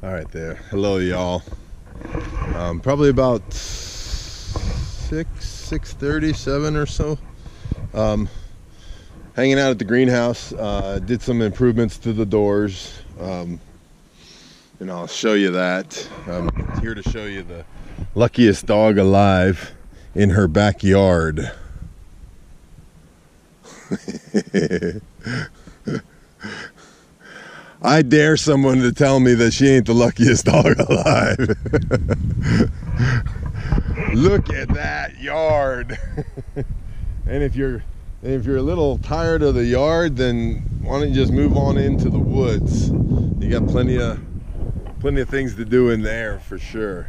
All right there. Hello, y'all. Probably about 6:30, 7 or so. Hanging out at the greenhouse. Did some improvements to the doors. And I'll show you that. I'm here to show you the luckiest dog alive in her backyard. I dare someone to tell me that she ain't the luckiest dog alive. Look at that yard. And if you're a little tired of the yard, then why don't you just move on into the woods? You got plenty of things to do in there for sure.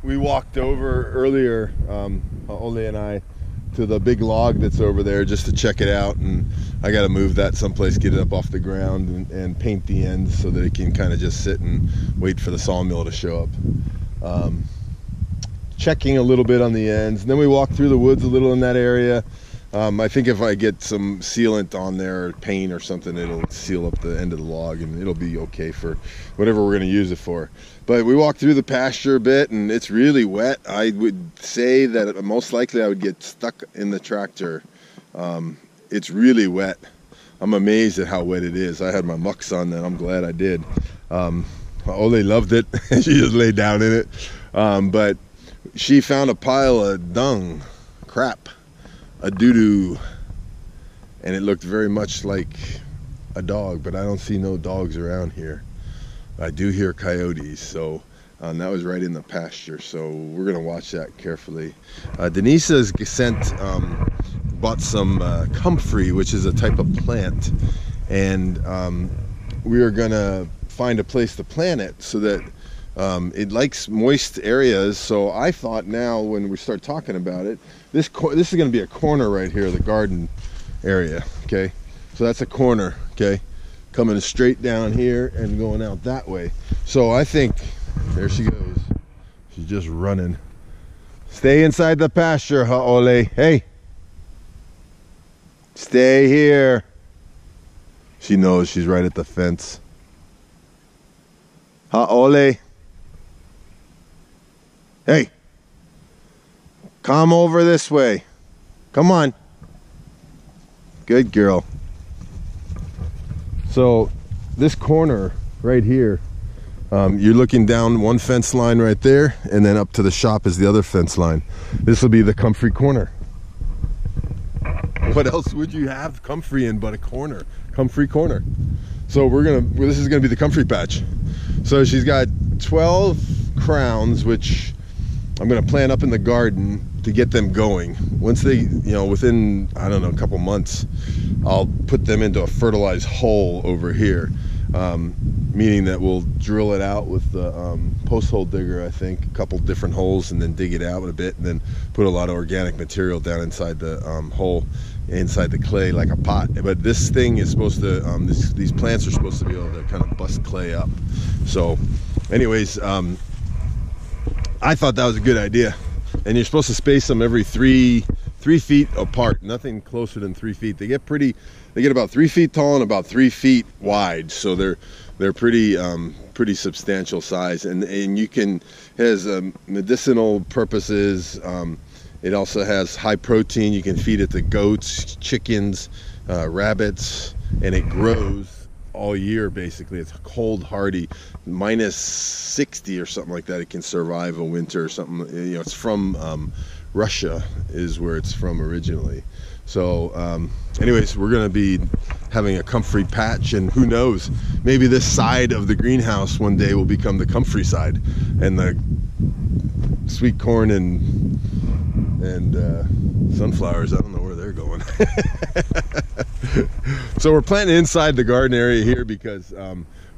We walked over earlier, Ole and I, to the big log that's over there just to check it out, and I got to move that someplace, get it up off the ground, and paint the ends so that it can kind of just sit and wait for the sawmill to show up. Checking a little bit on the ends, and then we walked through the woods a little in that area. I think if I get some sealant on there, or paint or something, it'll seal up the end of the log and it'll be okay for whatever we're going to use it for. But we walked through the pasture a bit and it's really wet. I would say that most likely I would get stuck in the tractor. It's really wet. I'm amazed at how wet it is. I had my mucks on and I'm glad I did. Ole loved it. She just laid down in it. But she found a pile of dung, crap, a doo-doo, and it looked very much like a dog, but I don't see no dogs around here. I do hear coyotes, so that was right in the pasture, so we're gonna watch that carefully. Denise has bought some comfrey, which is a type of plant, and we are gonna find a place to plant it so that it likes moist areas. So I thought, now when we start talking about it, this is going to be a corner right here, the garden area. Okay, so that's a corner. Okay, coming straight down here and going out that way. So I think, there she goes. She's just running. Stay inside the pasture, Ole. Hey, stay here. She knows she's right at the fence. Ole. Hey, come over this way. Come on. Good girl. So this corner right here, you're looking down one fence line right there, and then up to the shop is the other fence line. This will be the Comfrey Corner. What else would you have Comfrey in but a corner? Comfrey Corner. So this is gonna be the Comfrey patch. So she's got 12 crowns, which I'm going to plant up in the garden to get them going. Once they, within, I don't know, a couple months, I'll put them into a fertilized hole over here, meaning that we'll drill it out with the post hole digger, I think, a couple different holes, and then dig it out a bit, and then put a lot of organic material down inside the hole, inside the clay, like a pot. But this thing is supposed to, these plants are supposed to be able to kind of bust clay up. So anyways, I thought that was a good idea. And you're supposed to space them every three feet apart, nothing closer than 3 feet. They get about 3 feet tall and about 3 feet wide, so they're pretty substantial size. And it has medicinal purposes. It also has high protein. You can feed it to goats, chickens, rabbits, and it grows all year. Basically, it's cold hardy, minus 60 or something like that. It can survive a winter or something. It's from Russia is where it's from originally. So anyways, we're gonna be having a Comfrey patch, and who knows, maybe this side of the greenhouse one day will become the Comfrey side, and the sweet corn and sunflowers, I don't know where they're going. So we're planting inside the garden area here because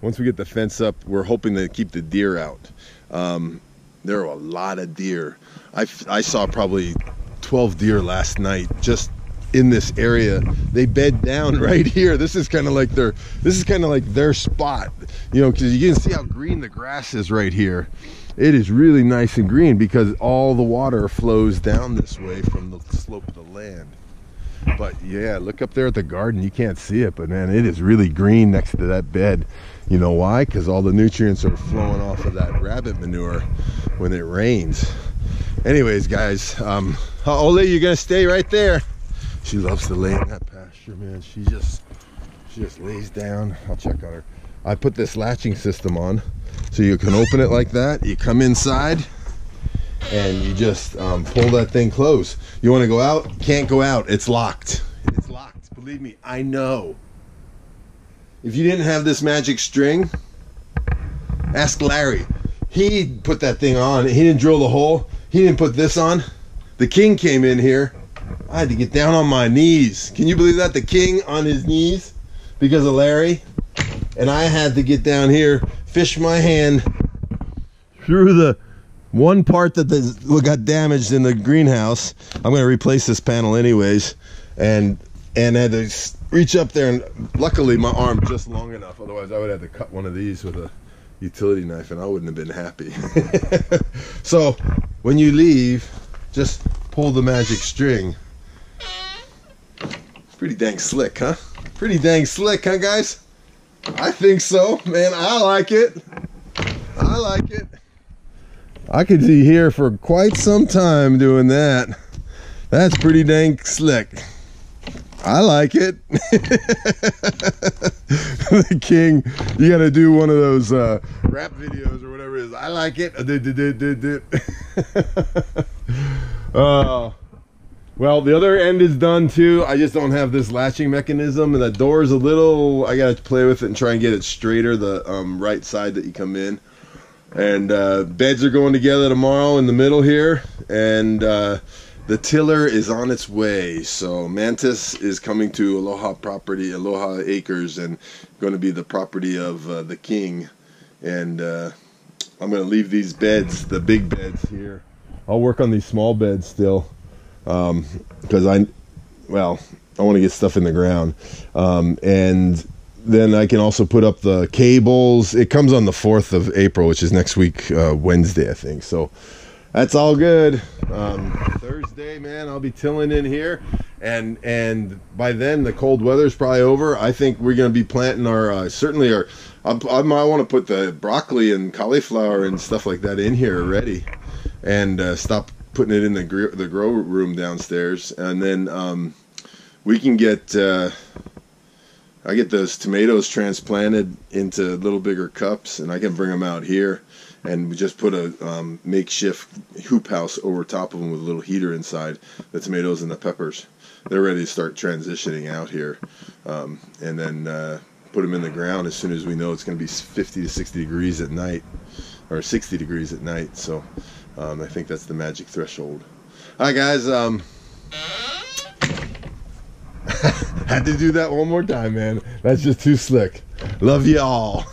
once we get the fence up, we're hoping to keep the deer out. There are a lot of deer. I saw probably 12 deer last night just in this area. They bed down right here. This is kind of like their spot, because you can see how green the grass is right here. It is really nice and green because all the water flows down this way from the slope of the land. But yeah, look up there at the garden. You can't see it, but man, it is really green next to that bed. You know why? Because all the nutrients are flowing off of that rabbit manure when it rains. Anyways, guys, Ole, you're gonna stay right there. She loves to lay in that pasture, man. She just lays down. I'll check on her. I put this latching system on, so you can open it like that. You come inside, and you just pull that thing closed. You want to go out? Can't go out. It's locked. It's locked. Believe me, I know. If you didn't have this magic string, ask Larry. He put that thing on. He didn't drill the hole. He didn't put this on. The king came in here. I had to get down on my knees. Can you believe that? The king on his knees because of Larry. And I had to get down here, fish my hand through the one part that got damaged in the greenhouse. I'm going to replace this panel anyways. And had to reach up there, and luckily my arm just long enough. Otherwise I would have to cut one of these with a utility knife, and I wouldn't have been happy. So when you leave, just pull the magic string. It's pretty dang slick, huh? Pretty dang slick, huh, guys? I think so, man. I like it. I like it. I could be here for quite some time doing that. That's pretty dang slick. I like it. The king, you gotta do one of those rap videos or whatever it is. I like it. Well, the other end is done too. I just don't have this latching mechanism, and the door is a little, I gotta play with it and try and get it straighter, the right side that you come in. And beds are going together tomorrow in the middle here, and the tiller is on its way. So Mantis is coming to Aloha property, Aloha Acres, and going to be the property of the king. And I'm going to leave these beds, the big beds here. I'll work on these small beds still, because I want to get stuff in the ground. And then I can also put up the cables. It comes on the 4th of April, which is next week, Wednesday, I think. So that's all good. Thursday, man, I'll be tilling in here, and by then the cold weather's probably over. I think we're going to be planting our certainly our. I want to put the broccoli and cauliflower and stuff like that in here already, and stop putting it in the grow room downstairs, and then we can get. I get those tomatoes transplanted into little bigger cups, and I can bring them out here. And we just put a makeshift hoop house over top of them with a little heater inside. The tomatoes and the peppers, they're ready to start transitioning out here. And then put them in the ground as soon as we know it's going to be 50 to 60 degrees at night, or 60 degrees at night. So I think that's the magic threshold. All right, guys. Had to do that one more time, man. That's just too slick. Love you all.